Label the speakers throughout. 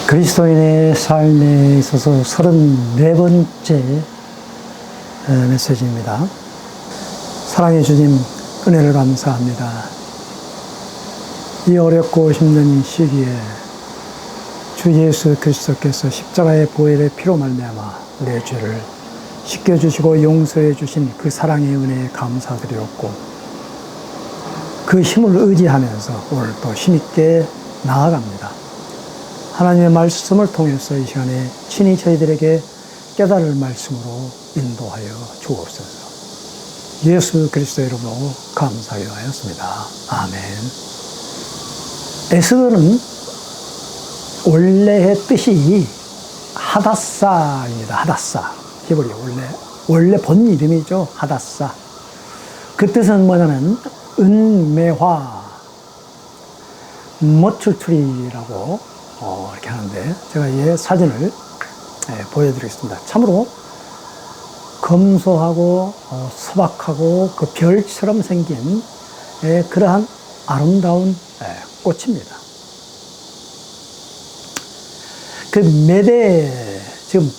Speaker 1: 그리스도인의 삶에 있어서 34번째 메시지입니다. 사랑해 주님, 은혜를 감사합니다. 이 어렵고 힘든 시기에 주 예수 그리스도께서 십자가의 보혈의 피로 말미암아 우리의 죄를 씻겨주시고 용서해 주신 그 사랑의 은혜에 감사드렸고, 그 힘을 의지하면서 오늘 또 힘있게 나아갑니다. 하나님의 말씀을 통해서 이 시간에 친히 저희들에게 깨달을 말씀으로 인도하여 주옵소서. 예수 그리스도 이름으로 감사하였습니다. 아멘. 에스더는 원래의 뜻이 하닷사입니다. 하닷사. 히브리 원래 본 이름이죠. 하닷사. 그 뜻은 뭐냐면 은매화, 머추트리라고 이렇게 하는데, 제가 이 사진을 보여드리겠습니다. 참으로 검소하고 소박하고 그 별처럼 생긴 그러한 아름다운 꽃입니다. 그 지금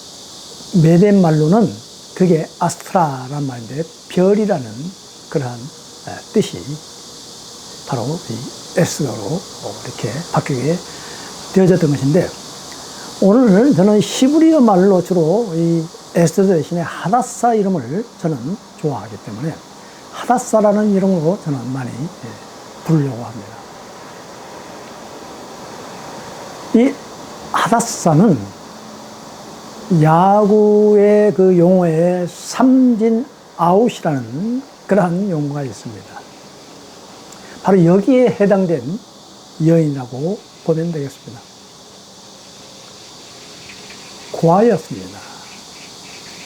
Speaker 1: 메대 말로는 그게 아스트라란 말인데, 별이라는 그러한 뜻이 바로 이 에스더로 이렇게 바뀌게 되어졌던 것인데, 오늘 저는 히브리어 말로 주로 이 에스더 대신에 하닷사 이름을 저는 좋아하기 때문에 하닷사라는 이름으로 저는 많이 부르려고 합니다. 이 하닷사는 야구의 그 용어에 삼진 아웃이라는 그러한 용어가 있습니다. 바로 여기에 해당된 여인이라고 보면 되겠습니다. 고아였습니다.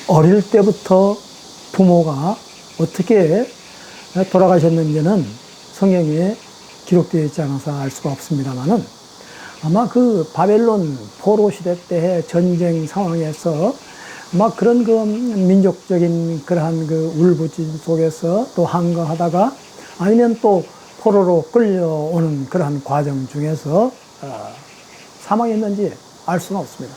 Speaker 1: 어릴 때부터 부모가 어떻게 돌아가셨는지는 성경에 기록되어 있지 않아서 알 수가 없습니다만은, 아마 그 바벨론 포로 시대 때의 전쟁 상황에서 아마 그런 그 민족적인 그러한 그 울부짖음 속에서 또 한가하다가, 아니면 또 포로로 끌려오는 그러한 과정 중에서 사망했는지 알 수는 없습니다.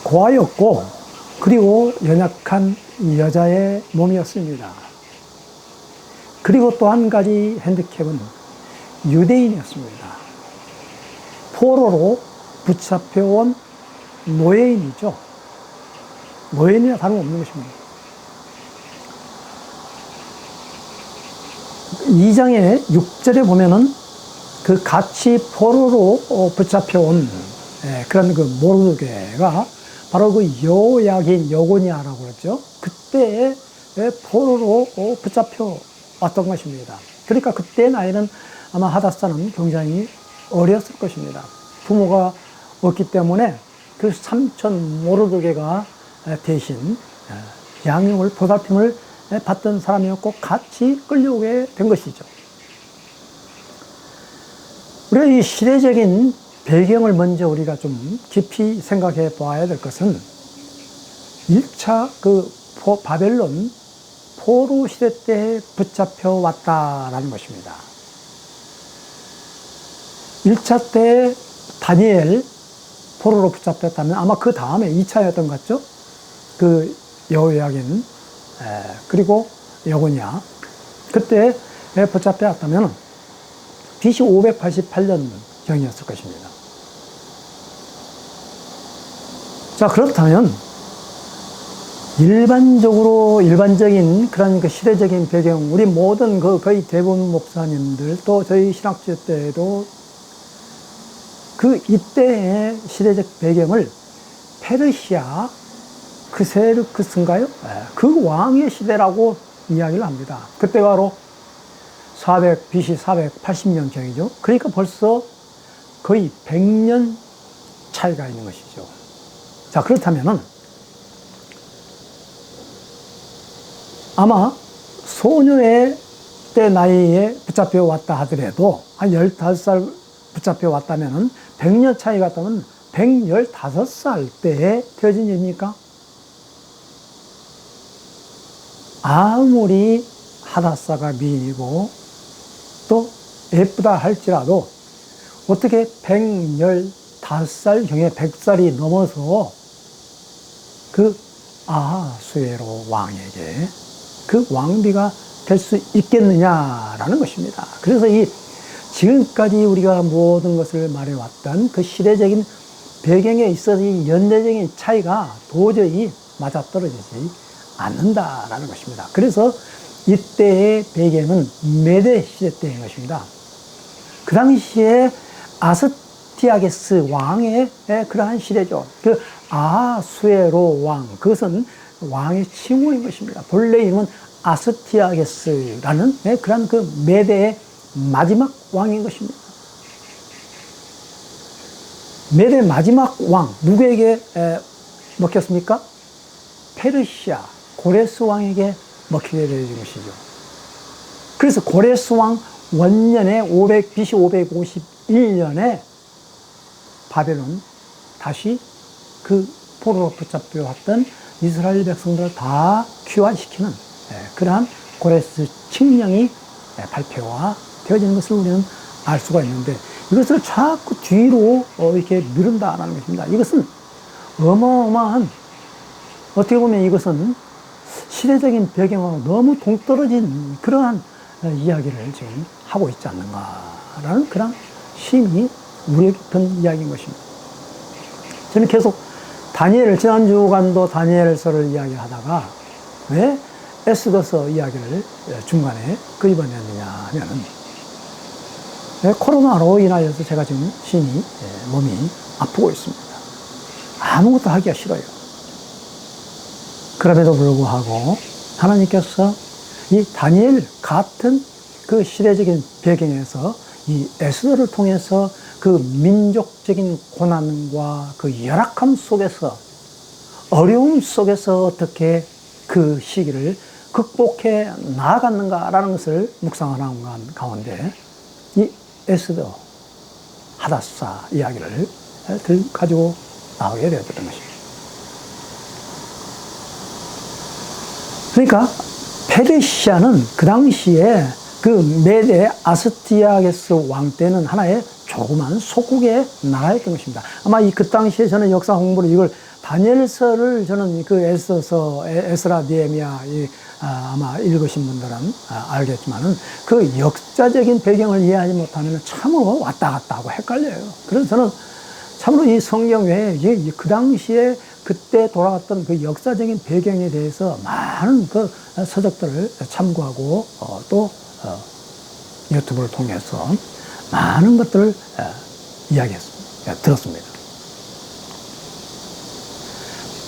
Speaker 1: 고아였고, 그리고 연약한 여자의 몸이었습니다. 그리고 또 한 가지 핸디캡은 유대인이었습니다. 포로로 붙잡혀온 노예인이죠. 노예인이나 다름없는 것입니다. 2장의 6절에 보면은 그 같이 포로로 붙잡혀온 그런 그 모르드게가 바로 그 요야긴 여고니아라고 그랬죠. 그때 포로로 붙잡혀 왔던 것입니다. 그러니까 그때 나이는 아마 하닷사는 굉장히 어렸을 것입니다. 부모가 없기 때문에 그 삼촌 모르드게가 대신 양육을, 보살핌을 받던 사람이었고 같이 끌려오게 된 것이죠. 우리가 이 시대적인 배경을 먼저 우리가 좀 깊이 생각해 봐야 될 것은 1차 그 바벨론 포로 시대 때 붙잡혀 왔다라는 것입니다. 1차 때 다니엘 포로로 붙잡혔다면 아마 그 다음에 2차였던 것 같죠? 그 여호야긴 그리고 여고니아, 그때 붙잡혀왔다면 BC 588년 경이었을 것입니다. 자, 그렇다면 일반적인 그런 그 시대적인 배경, 우리 모든 거의 대부분 목사님들, 또 저희 신학교 때에도 그 이때의 시대적 배경을 페르시아 크세르크스인가요? 그 왕의 시대라고 이야기를 합니다. 그때 바로 BC 480년 경이죠. 그러니까 벌써 거의 100년 차이가 있는 것이죠. 자, 그렇다면은 아마 소녀의 때 나이에 붙잡혀 왔다 하더라도 한 15살 붙잡혀 왔다면은 100년 차이 같다면 115살 때에 되어진 일입니까? 아무리 하닷사가 미인이고 또 예쁘다 할지라도 어떻게 115살경에 100살이 넘어서 그 아하수에로 왕에게 그 왕비가 될 수 있겠느냐라는 것입니다. 그래서 이 지금까지 우리가 모든 것을 말해왔던 그 시대적인 배경에 있어서 이 연대적인 차이가 도저히 맞아떨어지지 않는다라는 것입니다. 그래서 이때의 배경은 메대 시대 때인 것입니다. 그 당시에 아스티아게스 왕의 그러한 시대죠. 그 아하수에로 왕, 그것은 왕의 칭호인 것입니다. 본래 이름은 아스티아게스라는 그런 그 메대의 마지막 왕인 것입니다. 메대 마지막 왕, 누구에게 먹혔습니까? 페르시아 고레스 왕에게 먹히게 된 것이죠. 그래서 고레스 왕 원년에 BC 551년에 바벨론 다시 그 포로로 붙잡혀왔던 이스라엘 백성들을 다 귀환시키는 그러한 고레스 칙령이 발표가 되어지는 것을 우리는 알 수가 있는데, 이것을 자꾸 뒤로 이렇게 미룬다는 것입니다. 이것은 어마어마한, 어떻게 보면 이것은 시대적인 배경하고 너무 동떨어진 그러한 이야기를 지금 하고 있지 않는가라는 그런 심히 우려 깊은 이야기인 것입니다. 저는 계속 지난 주간도 다니엘서를 이야기하다가 왜 에스더서 이야기를 중간에 끄집어냈느냐 하면은, 코로나로 인하여서 제가 지금 심히 몸이 아프고 있습니다. 아무것도 하기가 싫어요. 그럼에도 불구하고 하나님께서 이 다니엘 같은 그 시대적인 배경에서 이 에스더를 통해서 그 민족적인 고난과 그 열악함 속에서, 어려움 속에서 어떻게 그 시기를 극복해 나아갔는가라는 것을 묵상하는 가운데 이 에스더, 하닷사 이야기를 가지고 나오게 되었던 것입니다. 그러니까 페르시아는 그 당시에 그 메대 아스티아게스 왕 때는 하나의 조그만 속국의 나라였던 것입니다. 아마 그 당시에 저는 역사 홍보를 이걸 다니엘서를 저는 그 에스라 느헤미야 아마 읽으신 분들은 알겠지만은 그 역사적인 배경을 이해하지 못하면 참으로 왔다 갔다 하고 헷갈려요. 그래서 저는 참으로 이 성경 외에 그 당시에 그때 돌아갔던 그 역사적인 배경에 대해서 많은 그 서적들을 참고하고 또 유튜브를 통해서 많은 것들을 들었습니다.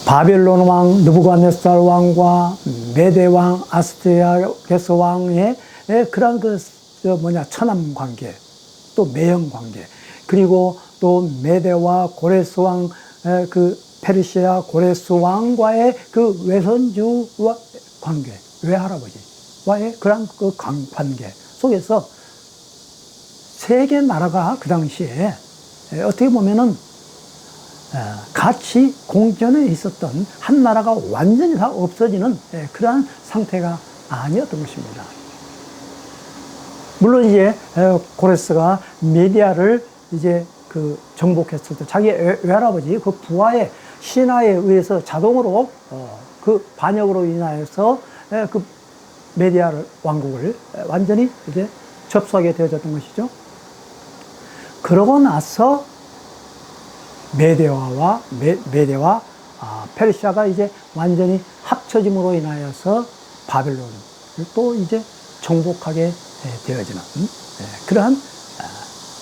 Speaker 1: 바벨론 왕 느부갓네살 왕과 메대 왕 아스티아게스 왕의 그런 천암 관계, 또 매형 관계, 그리고 또 메대와 고레스 왕, 그 페르시아 고레스 왕과의 그 외손주와 관계, 외할아버지와의 그런 그 관계 속에서 세계 나라가 그 당시에 어떻게 보면은 같이 공존해 있었던 한 나라가 완전히 다 없어지는 그러한 상태가 아니었던 것입니다. 물론 이제 고레스가 메디아를 이제 그 정복했을 때 자기 외할아버지 그 부하의 신하에 의해서 자동으로 그 반역으로 인하여서 그 메디아 왕국을 완전히 이제 접수하게 되어졌던 것이죠. 그러고 나서 메대와 페르시아가 이제 완전히 합쳐짐으로 인하여서 바벨론을 또 이제 정복하게 되어지는 그러한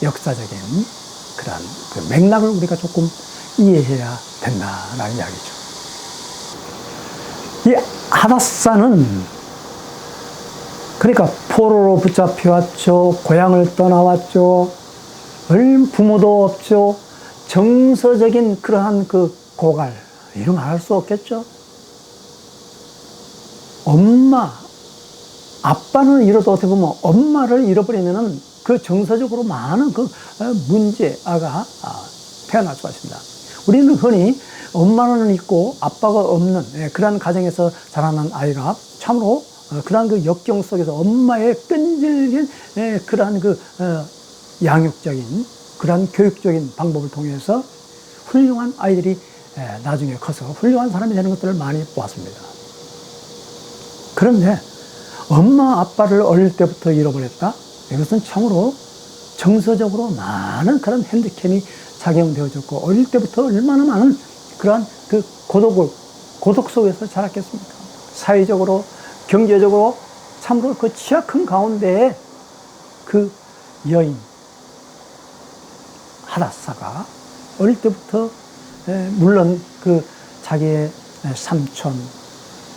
Speaker 1: 역사적인 그러한 그 맥락을 우리가 조금 이해해야 된다라는 이야기죠. 이 하닷사는 그러니까 포로로 붙잡혀왔죠. 고향을 떠나왔죠. 부모도 없죠. 정서적인 그러한 그 고갈, 이런 말 할 수 없겠죠. 아빠는 잃어도 어떻게 보면 엄마를 잃어버리면은 그 정서적으로 많은 그 문제가 태어날 수가 있습니다. 우리는 흔히 엄마는 있고 아빠가 없는 그러한 가정에서 자라난 아이가 참으로 그러한 그 역경 속에서 엄마의 끈질긴 그러한 그 양육적인 그러한 교육적인 방법을 통해서 훌륭한 아이들이 나중에 커서 훌륭한 사람이 되는 것들을 많이 보았습니다. 그런데 엄마 아빠를 어릴 때부터 잃어버렸다? 이것은 참으로 정서적으로 많은 그런 핸디캡이 작용되어졌고, 어릴 때부터 얼마나 많은 그러한 그 고독 속에서 자랐겠습니까? 사회적으로, 경제적으로 참으로 그 취약한 가운데에 그 여인 하닷사가 어릴 때부터 물론 그 자기의 삼촌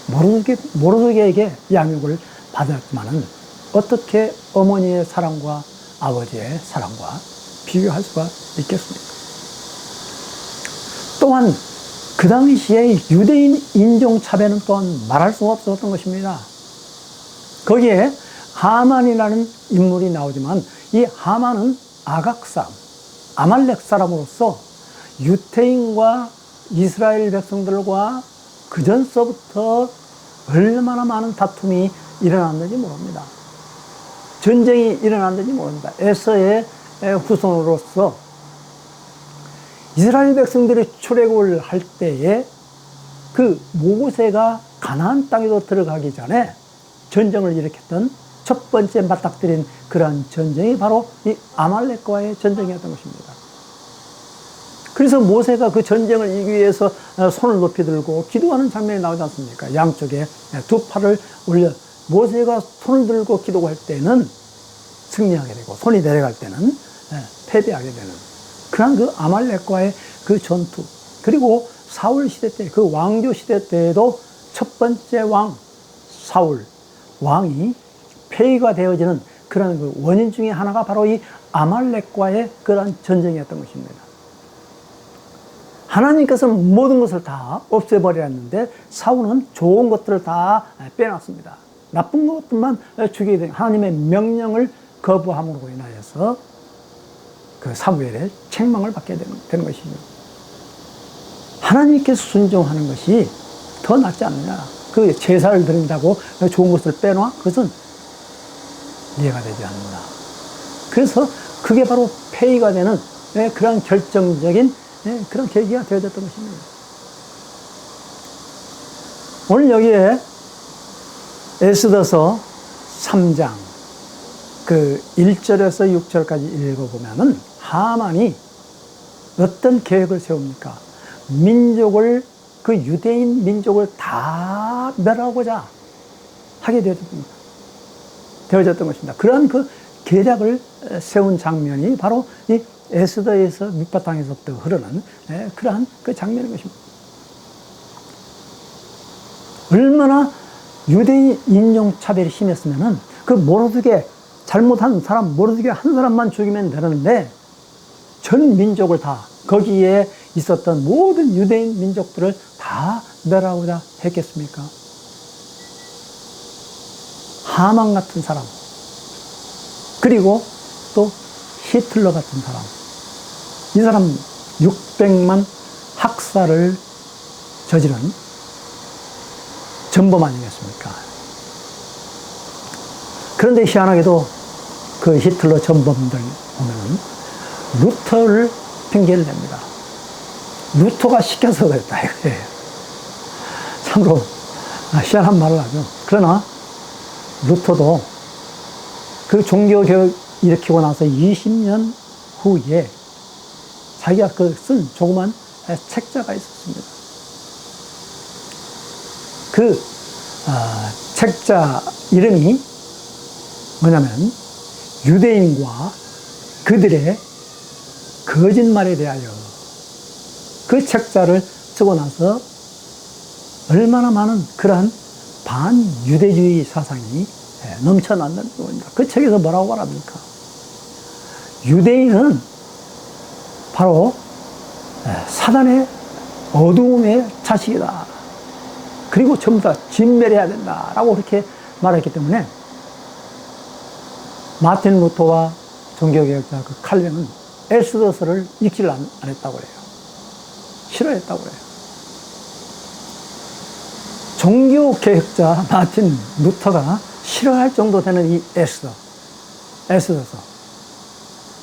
Speaker 1: 모르드게에게 양육을 받았지만은 어떻게 어머니의 사랑과 아버지의 사랑과 비교할 수가 있겠습니까? 또한 그 당시에 유대인 인종차별은 또한 말할 수 없었던 것입니다. 거기에 하만이라는 인물이 나오지만 이 하만은 아각 사람, 아말렉 사람으로서 유태인과 이스라엘 백성들과 그 전서부터 얼마나 많은 다툼이 일어났는지 모릅니다. 전쟁이 일어났는지 모릅니다. 에서의 후손으로서 이스라엘 백성들이 출애굽을 할 때에 그 모세가 가나안 땅에도 들어가기 전에 전쟁을 일으켰던 첫 번째 맞닥뜨린 그러한 전쟁이 바로 이 아말렉과의 전쟁이었던 것입니다. 그래서 모세가 그 전쟁을 이기기 위해서 손을 높이 들고 기도하는 장면이 나오지 않습니까? 양쪽에 두 팔을 올려 모세가 손을 들고 기도할 때는 승리하게 되고, 손이 내려갈 때는 패배하게 되는 그런 그 아말렉과의 그 전투, 그리고 사울 시대 때, 그 왕조 시대 때에도 첫 번째 왕 사울 왕이 폐위가 되어지는 그런 그 원인 중에 하나가 바로 이 아말렉과의 그런 전쟁이었던 것입니다. 하나님께서는 모든 것을 다 없애버려야 했는데 사울은 좋은 것들을 다 빼놨습니다. 나쁜 것들만 죽이게 된 하나님의 명령을 거부함으로 인하여서 그 사무엘의 책망을 받게 되는 것입니다. 하나님께 순종하는 것이 더 낫지 않느냐. 그 제사를 드린다고 좋은 것을 빼놔? 그것은 이해가 되지 않는다. 그래서 그게 바로 폐위가 되는 그런 결정적인 그런 계기가 되어졌던 것입니다. 오늘 여기에 에스더서 3장 그 1절에서 6절까지 읽어보면은 하만이 어떤 계획을 세웁니까? 민족을, 그 유대인 민족을 다 멸하고자 하게 되어졌던 것입니다. 그러한 그 계략을 세운 장면이 바로 이 에스더에서 밑바탕에서부터 흐르는 그러한 그 장면인 것입니다. 얼마나 유대인 인종차별이 심했으면은 그 모르드게 잘못한 사람, 모르드게 한 사람만 죽이면 되는데 전 민족을 다, 거기에 있었던 모든 유대인 민족들을 다 멸하고자 했겠습니까? 하만 같은 사람, 그리고 또 히틀러 같은 사람, 이 사람 600만 학살을 저지른 전범 아니겠습니까? 그런데 희한하게도 그 히틀러 전범들 보면 루터를 핑계를 냅니다. 루터가 시켜서 그랬다 이거예요. 참으로 희한한 말을 하죠. 그러나 루터도 그 종교개혁 일으키고 나서 20년 후에 자기가 그 쓴 조그만 책자가 있었습니다. 그 책자 이름이 뭐냐면 유대인과 그들의 거짓말에 대하여, 그 책자를 쓰고 나서 얼마나 많은 그러한 반유대주의 사상이 넘쳐난다는 겁니다. 그 책에서 뭐라고 말합니까? 유대인은 바로 사단의 어두움의 자식이다. 그리고 전부 다 진멸해야 된다라고 그렇게 말했기 때문에 마틴 루터와 종교개혁자 그 칼빈은 에스더서를 읽지를 안 했다고 그래요. 싫어했다고 그래요. 종교개혁자 마틴 루터가 싫어할 정도 되는 이 에스더서.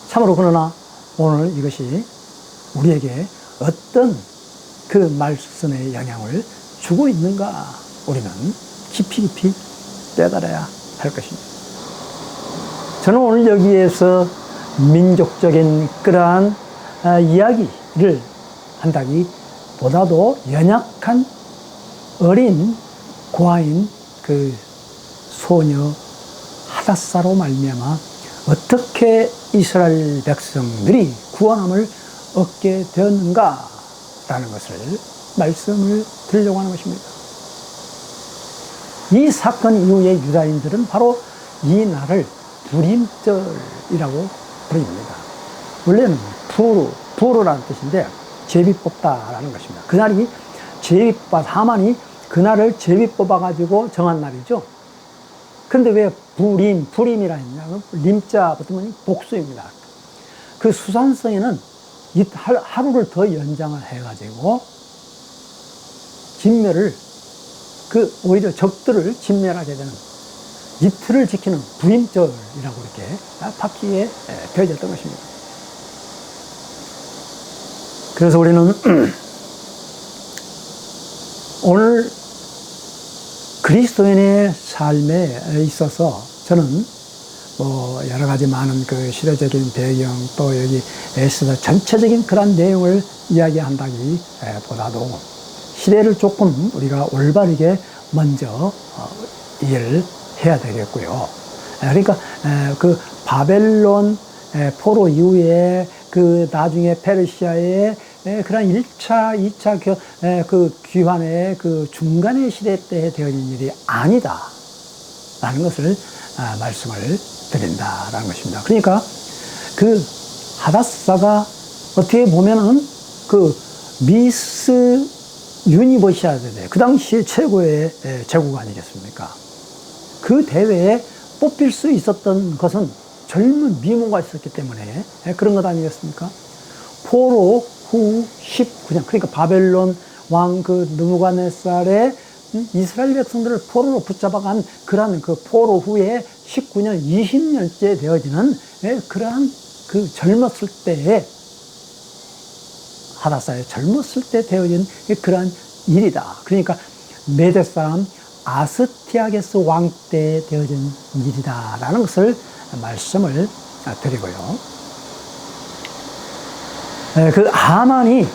Speaker 1: 참으로 그러나 오늘 이것이 우리에게 어떤 그 말씀의 영향을 주고 있는가 우리는 깊이 깊이 깨달아야 할 것입니다. 저는 오늘 여기에서 민족적인 그러한 이야기를 한다기보다도 연약한 어린 고아인 그 소녀 하닷사로 말미암아 어떻게 이스라엘 백성들이 구원함을 얻게 되었는가라는 것을 말씀을 드리려고 하는 것입니다. 이 사건 이후에 유다인들은 바로 이 날을 부림절이라고 부릅니다. 원래는 부르라는 뜻인데 제비 뽑다라는 것입니다. 그날이 하만이 그날을 제비 뽑아가지고 정한 날이죠. 그런데 왜 불임이라 했냐면 림자 붙으면 복수입니다. 그 수산성에는 하루를 더 연장을 해가지고 진멸을 오히려 적들을 진멸하게 되는 이틀을 지키는 부임절이라고 이렇게 바뀌게 되어졌던 것입니다. 그래서 우리는 오늘 그리스도인의 삶에 있어서 저는 여러 가지 많은 그 시대적인 배경 또 여기 에스더 전체적인 그런 내용을 이야기한다기보다도 시대를 조금 우리가 올바르게 먼저 이해를 해야 되겠고요. 그러니까 그 바벨론 포로 이후에 그 나중에 페르시아의 그런 1차, 2차 그 귀환의 그 중간의 시대 때 되어진 일이 아니다 라는 것을 말씀을 드린다라는 것입니다. 그러니까 그 하닷사가 어떻게 보면은 그 미스 유니버시아드 그 당시에 최고의 제국 아니겠습니까? 그 대회에 뽑힐 수 있었던 것은 젊은 미모가 있었기 때문에 그런 것 아니겠습니까? 포로 후 19년, 그러니까 바벨론 왕 그 느부갓네살의 이스라엘 백성들을 포로로 붙잡아간 그러한 그 포로 후에 19년, 20년째 되어지는 그러한 그 젊었을 때에 하닷사의 젊었을 때 되어진 그러한 일이다. 그러니까 메대 사람 아스티아게스 왕 때 되어진 일이다라는 것을 말씀을 드리고요. 그 하만이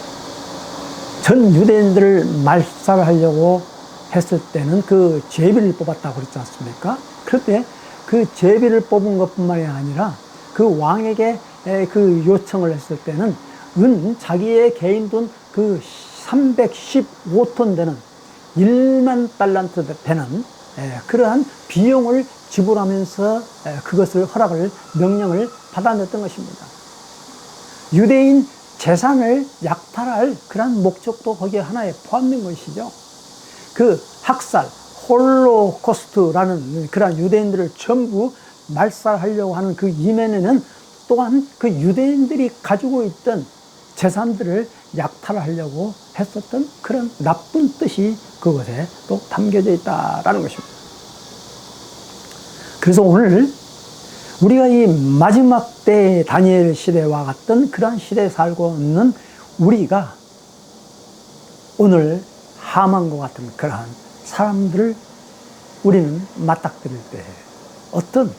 Speaker 1: 전 유대인들을 말살하려고 했을 때는 그 제비를 뽑았다고 그랬지 않습니까? 그런데 그 제비를 뽑은 것뿐만이 아니라 그 왕에게 그 요청을 했을 때는 자기의 개인 돈 그 315톤 되는 1만 달란트 되는 그러한 비용을 지불하면서 그것을 명령을 받아냈던 것입니다. 유대인 재산을 약탈할 그런 목적도 거기에 하나에 포함된 것이죠. 그 학살, 홀로코스트라는 그런 유대인들을 전부 말살하려고 하는 그 이면에는 또한 그 유대인들이 가지고 있던 재산들을 약탈하려고 했었던 그런 나쁜 뜻이 그것에 또 담겨져 있다라는 것입니다. 그래서 오늘 우리가 이 마지막 때의 다니엘 시대와 같은 그런 시대에 살고 있는 우리가 오늘 하만과 같은 그러한 사람들을 우리는 맞닥뜨릴 때 어떤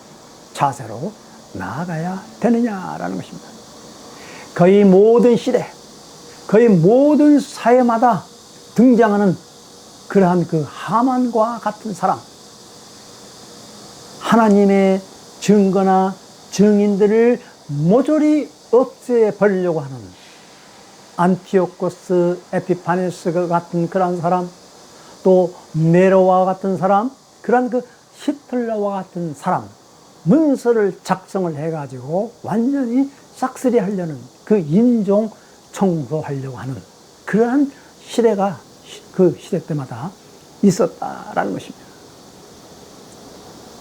Speaker 1: 자세로 나아가야 되느냐라는 것입니다. 거의 모든 시대, 거의 모든 사회마다 등장하는 그러한 그 하만과 같은 사람, 하나님의 증거나 증인들을 모조리 없애버리려고 하는 안티오코스 에피파네스 같은 그런 사람, 또 네로와 같은 사람, 그런 그 히틀러와 같은 사람, 문서를 작성을 해가지고 완전히 싹쓸이 하려는 그 인종 청소하려고 하는 그러한 시대가 그 시대 때마다 있었다라는 것입니다.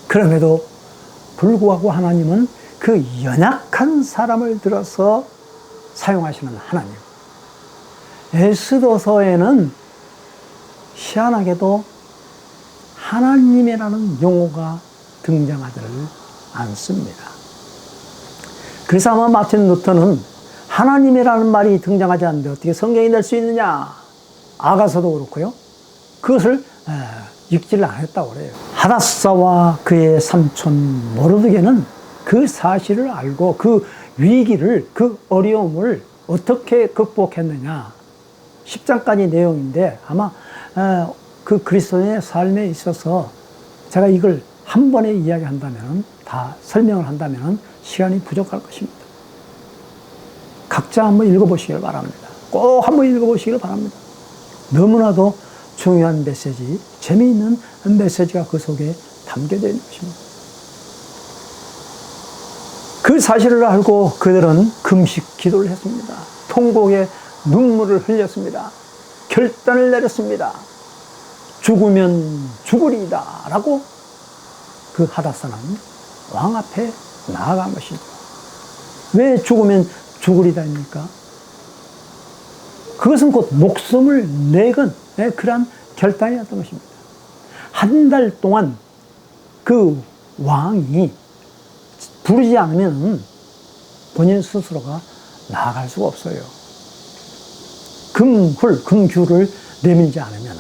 Speaker 1: 그럼에도 불구하고 하나님은 그 연약한 사람을 들어서 사용하시는 하나님. 에스더서에는 희한하게도 하나님이라는 용어가 등장하지를 않습니다. 그래서 아마 마틴 루터는 하나님이라는 말이 등장하지 않는데 어떻게 성경이 될 수 있느냐? 아가서도 그렇고요. 그것을 읽지를 않았다고 그래요. 하닷사와 그의 삼촌 모르드게는 그 사실을 알고 그 위기를, 그 어려움을 어떻게 극복했느냐. 10장까지 내용인데 아마 그 그리스도인의 삶에 있어서 제가 이걸 한 번에 이야기한다면, 다 설명을 한다면 시간이 부족할 것입니다. 각자 한번 읽어보시길 바랍니다. 꼭 한번 읽어보시길 바랍니다. 너무나도 중요한 메시지, 재미있는 메시지가 그 속에 담겨져 있는 것입니다. 그 사실을 알고 그들은 금식 기도를 했습니다. 통곡의 눈물을 흘렸습니다. 결단을 내렸습니다. 죽으면 죽으리이다 라고 그 하닷사는 왕 앞에 나아간 것입니다. 왜 죽으면 죽으리다입니까? 그것은 곧 목숨을 내건 그러한 결단이었던 것입니다. 한 달 동안 그 왕이 부르지 않으면 본인 스스로가 나아갈 수가 없어요. 금규를 내밀지 않으면.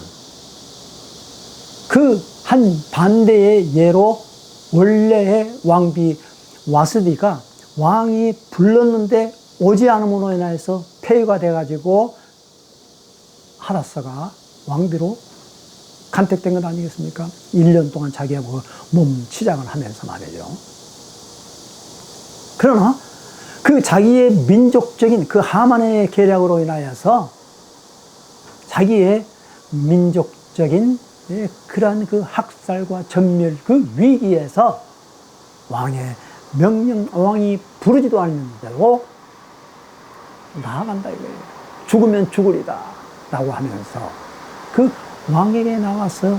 Speaker 1: 그 한 반대의 예로 원래의 왕비 와스디가 왕이 불렀는데 오지 않음으로 인해서 폐위가 돼가지고 하닷사가 왕비로 간택된 것 아니겠습니까? 1년 동안 자기가 몸 치장을 하면서 말이죠. 그러나 그 자기의 민족적인 그 하만의 계략으로 인하여서 자기의 민족적인 그러한 그 학살과 전멸 그 위기에서 왕이 부르지도 않는데도 나아간다 이거예요. 죽으면 죽으리다 라고 하면서 그 왕에게 나와서,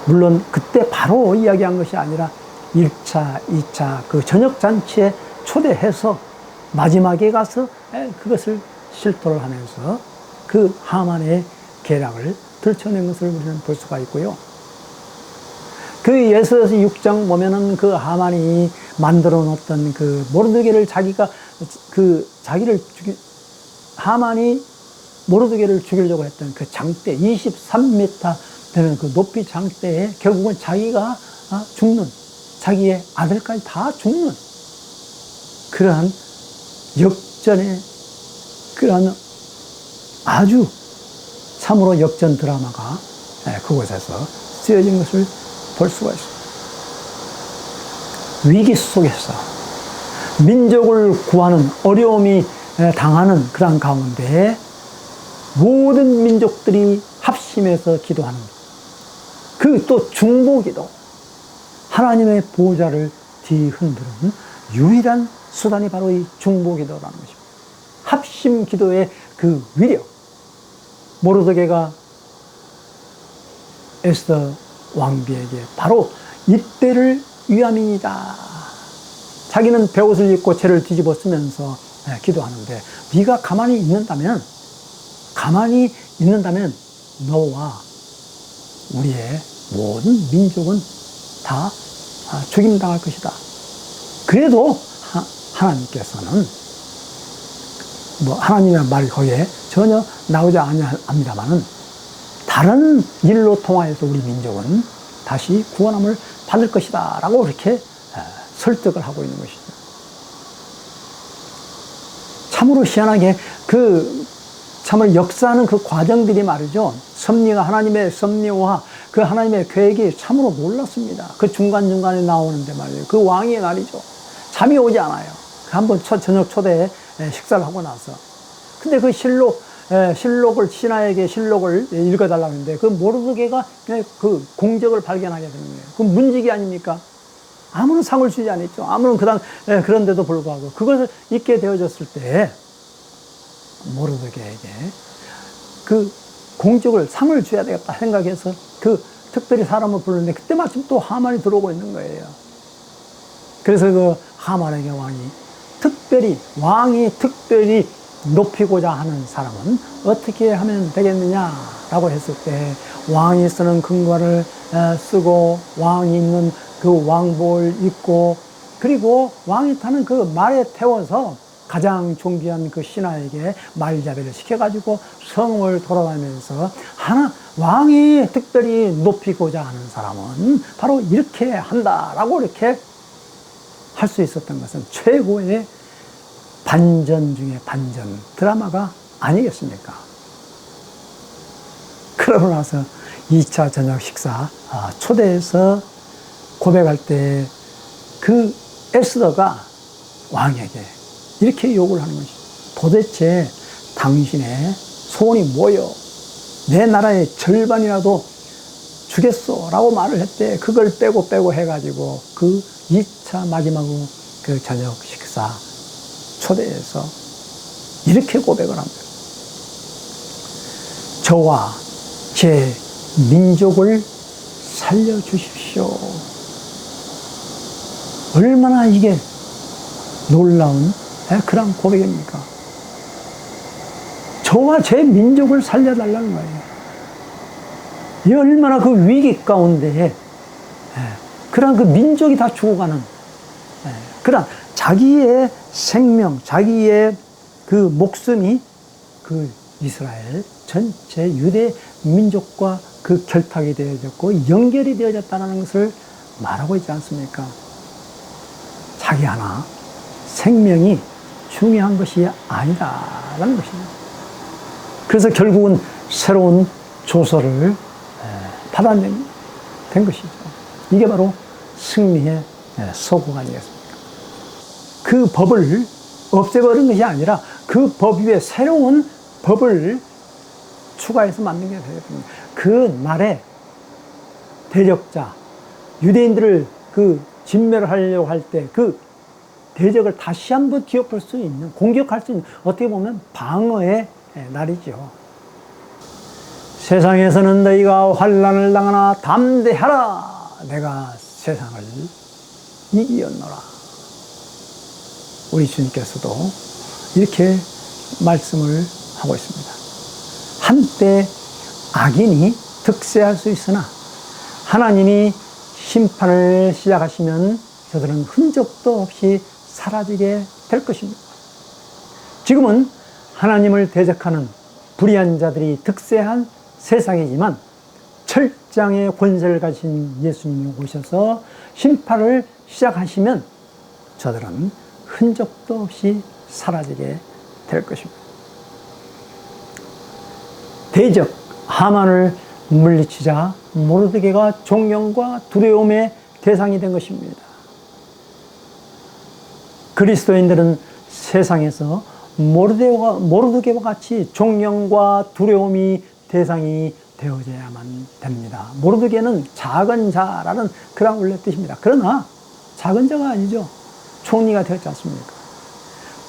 Speaker 1: 물론 그때 바로 이야기한 것이 아니라 1차, 2차 그 저녁잔치에 초대해서 마지막에 가서 그것을 실토를 하면서 그 하만의 계략을 들춰낸 것을 우리는 볼 수가 있고요. 그 예서에서 6장 보면은 그 하만이 만들어 놓았던 그 모르드게를 하만이 모르드게를 죽이려고 했던 그 장대 23m 되는 그 높이 장대에 결국은 자기가 죽는, 자기의 아들까지 다 죽는 그러한 역전의 그러한 아주 참으로 역전 드라마가 그곳에서 쓰여진 것을 볼 수가 있습니다. 위기 속에서 민족을 구하는 어려움이 당하는 그런 가운데 모든 민족들이 합심해서 기도하는 그 또 중보기도, 하나님의 보좌를 뒤흔드는 유일한 수단이 바로 이 중보기도라는 것입니다. 합심 기도의 그 위력, 모르드게가 에스더 왕비에게 바로 이때를 위함이니다. 자기는 베옷을 입고 채를 뒤집어 쓰면서 기도하는데, 네가 가만히 있는다면 너와 우리의 모든 민족은 다 죽임당할 것이다. 그래도 하나님께서는 하나님의 말이 거기에 전혀 나오지 않습니다만은 다른 일로 통하여서 우리 민족은 다시 구원함을 받을 것이다 라고 이렇게 설득을 하고 있는 것이죠. 참으로 희한하게 참으로 역사하는 그 과정들이 말이죠. 하나님의 섭리와 그 하나님의 계획이 참으로 놀랍습니다. 그 중간중간에 나오는데 말이에요. 그 왕의 날이죠. 잠이 오지 않아요. 한번 저녁 초대에 식사를 하고 나서. 근데 그 신하에게 실록을 읽어달라고 했는데, 그 모르드게가 그 공적을 발견하게 되는 거예요. 그 문직이 아닙니까? 아무런 상을 주지 않았죠. 그런데도 불구하고 그것을 읽게 되어졌을 때, 모르드게에게 그 상을 줘야 되겠다 생각해서 특별히 사람을 부르는데, 그때 마침 또 하만이 들어오고 있는 거예요. 그래서 그 하만에게 왕이 특별히 높이고자 하는 사람은 어떻게 하면 되겠느냐라고 했을 때, 왕이 쓰는 금관을 쓰고, 왕이 있는 그 왕복을 입고, 그리고 왕이 타는 그 말에 태워서 가장 존귀한 그 신하에게 말자배를 시켜가지고 성을 돌아다니면서 하나 왕이 특별히 높이고자 하는 사람은 바로 이렇게 한다라고 이렇게 할 수 있었던 것은 최고의 반전 중에 반전 드라마가 아니겠습니까? 그러고 나서 2차 저녁 식사 초대해서 고백할 때 그 에스더가 왕에게 이렇게 욕을 하는 것이, 도대체 당신의 소원이 뭐요? 내 나라의 절반이라도 주겠소 라고 말을 했대. 그걸 빼고 해가지고 그 2차 마지막으로 그 저녁 식사 초대해서 이렇게 고백을 합니다. 저와 제 민족을 살려주십시오. 얼마나 이게 놀라운 그런 고백입니까? 저와 제 민족을 살려달라는 거예요. 이 얼마나 그 위기 가운데 그런 그 민족이 다 죽어가는 그런 자기의 생명, 자기의 그 목숨이 그 이스라엘 전체 유대 민족과 그 결탁이 되어졌고 연결이 되어졌다는 것을 말하고 있지 않습니까? 자기 하나 생명이 중요한 것이 아니다라는 것입니다. 그래서 결국은 새로운 조서를 받아낸 것이죠. 이게 바로 승리의 서구가 아니겠습니까? 그 법을 없애버린 것이 아니라 그 법 위에 새로운 법을 추가해서 만든 게 되겠습니다. 그 날에 대적자, 유대인들을 그 진멸을 하려고 할 때 그 대적을 다시 한번 뒤엎을 수 있는, 공격할 수 있는, 어떻게 보면 방어의 날이죠. 세상에서는 너희가 환난을 당하나 담대하라. 내가 세상을 이기었노라. 우리 주님께서도 이렇게 말씀을 하고 있습니다. 한때 악인이 득세할 수 있으나 하나님이 심판을 시작하시면 저들은 흔적도 없이 사라지게 될 것입니다. 지금은 하나님을 대적하는 불의한 자들이 득세한 세상이지만 철장의 권세를 가진 예수님이 오셔서 심판을 시작하시면 저들은 흔적도 없이 사라지게 될 것입니다. 대적 하만을 물리치자 모르드게가 존경과 두려움의 대상이 된 것입니다. 그리스도인들은 세상에서 모르드게와 같이 존경과 두려움이 대상이 되어져야만 됩니다. 모르드게는 작은 자라는 그런 원래 뜻입니다. 그러나 작은 자가 아니죠. 총리가 되었지 않습니까?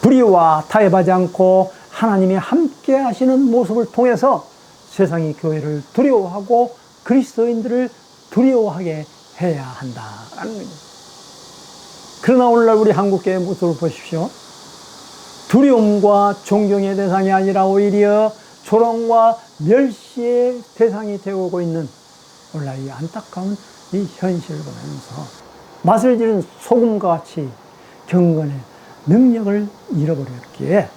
Speaker 1: 불의와 타협하지 않고 하나님이 함께 하시는 모습을 통해서 세상이 교회를 두려워하고 그리스도인들을 두려워하게 해야 한다라는 겁니다. 그러나 오늘날 우리 한국교회의 모습을 보십시오. 두려움과 존경의 대상이 아니라 오히려 조롱과 멸시의 대상이 되어오고 있는 오늘날 이 안타까운 이 현실을 보면서 맛을 지른 소금과 같이 경건의 능력을 잃어버렸기에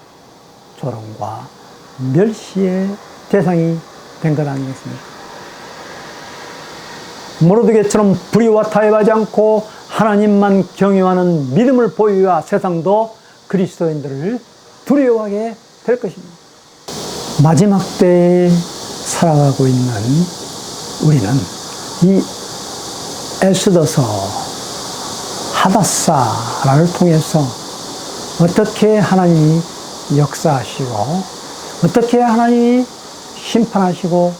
Speaker 1: 조롱과 멸시의 대상이 된 것 아니겠습니까? 모르드게처럼 불의와 타협하지 않고 하나님만 경외하는 믿음을 보여야 세상도 그리스도인들을 두려워하게 될 것입니다. 마지막 때에 살아가고 있는 우리는 이 에스더서 하닷사를 통해서 어떻게 하나님이 역사하시고 어떻게 하나님이 심판하시고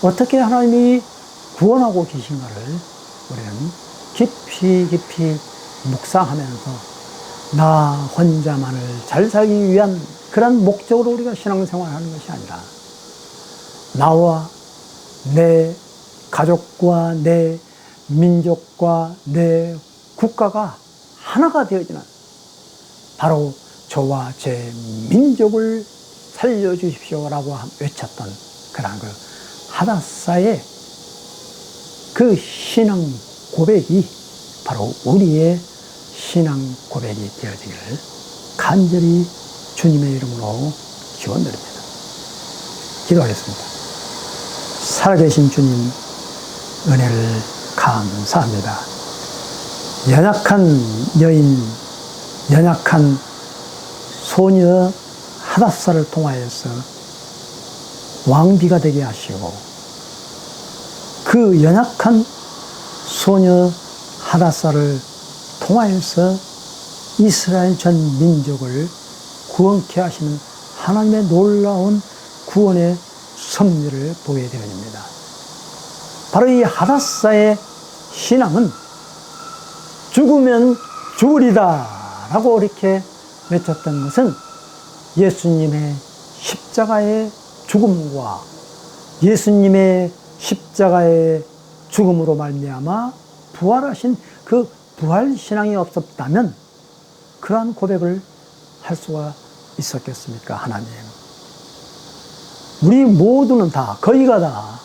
Speaker 1: 어떻게 하나님이 구원하고 계신가를 우리는 깊이 묵상하면서 나 혼자만을 잘 살기 위한 그런 목적으로 우리가 신앙생활을 하는 것이 아니라 나와 내 가족과 내 민족과 내 국가가 하나가 되어지는 바로 저와 제 민족을 살려주십시오라고 외쳤던 그런 그 하닷사의 그 신앙 고백이 바로 우리의 신앙 고백이 되어지기를 간절히 주님의 이름으로 기원드립니다. 기도하겠습니다. 살아계신 주님, 은혜를 감사합니다. 연약한 여인, 연약한 소녀 하닷사를 통하여서 왕비가 되게 하시고, 그 연약한 소녀 하닷사를 통하여서 이스라엘 전 민족을 구원케 하시는 하나님의 놀라운 구원의 섭리를 보게 되어집니다. 바로 이 하닷사의 신앙은 죽으면 죽으리다 라고 이렇게 외쳤던 것은 예수님의 십자가의 죽음과 예수님의 십자가의 죽음으로 말미암아 부활하신 그 부활신앙이 없었다면 그러한 고백을 할 수가 있었겠습니까? 하나님, 우리 모두는 다, 거의가 다,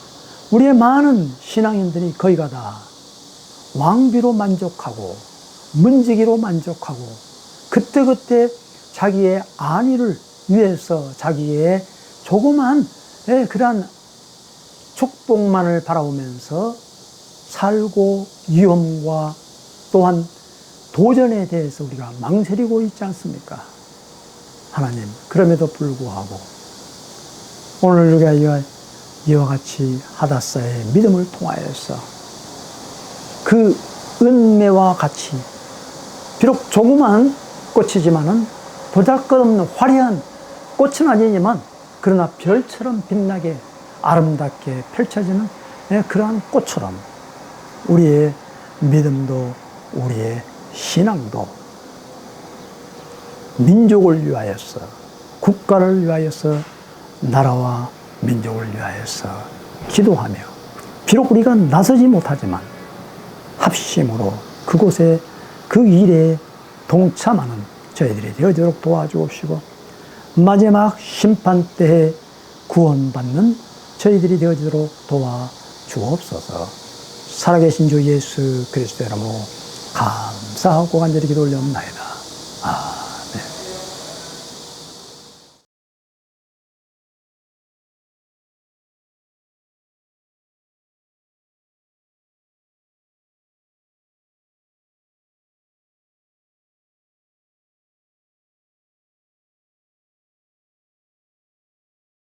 Speaker 1: 우리의 많은 신앙인들이 거의가 다 왕비로 만족하고 문지기로 만족하고 그때그때 자기의 안위를 위해서 자기의 조그만 그러한 축복만을 바라보면서 살고 위험과 또한 도전에 대해서 우리가 망설이고 있지 않습니까? 하나님, 그럼에도 불구하고 오늘 우리가 이와 같이 하닷사의 믿음을 통하여서 그 은매와 같이 비록 조그만 꽃이지만은 보잘것없는 화려한 꽃은 아니지만 그러나 별처럼 빛나게 아름답게 펼쳐지는 그러한 꽃처럼 우리의 믿음도 우리의 신앙도 민족을 위하여서, 국가를 위하여서, 나라와 민족을 위하여서 기도하며 비록 우리가 나서지 못하지만 합심으로 그곳에 그 일에 동참하는 저희들이 되어지도록 도와주옵시고 마지막 심판 때에 구원받는 저희들이 되어지도록 도와주옵소서. 살아계신 주 예수 그리스도 이름으로 감사하고 간절히 기도 올려옵나이다.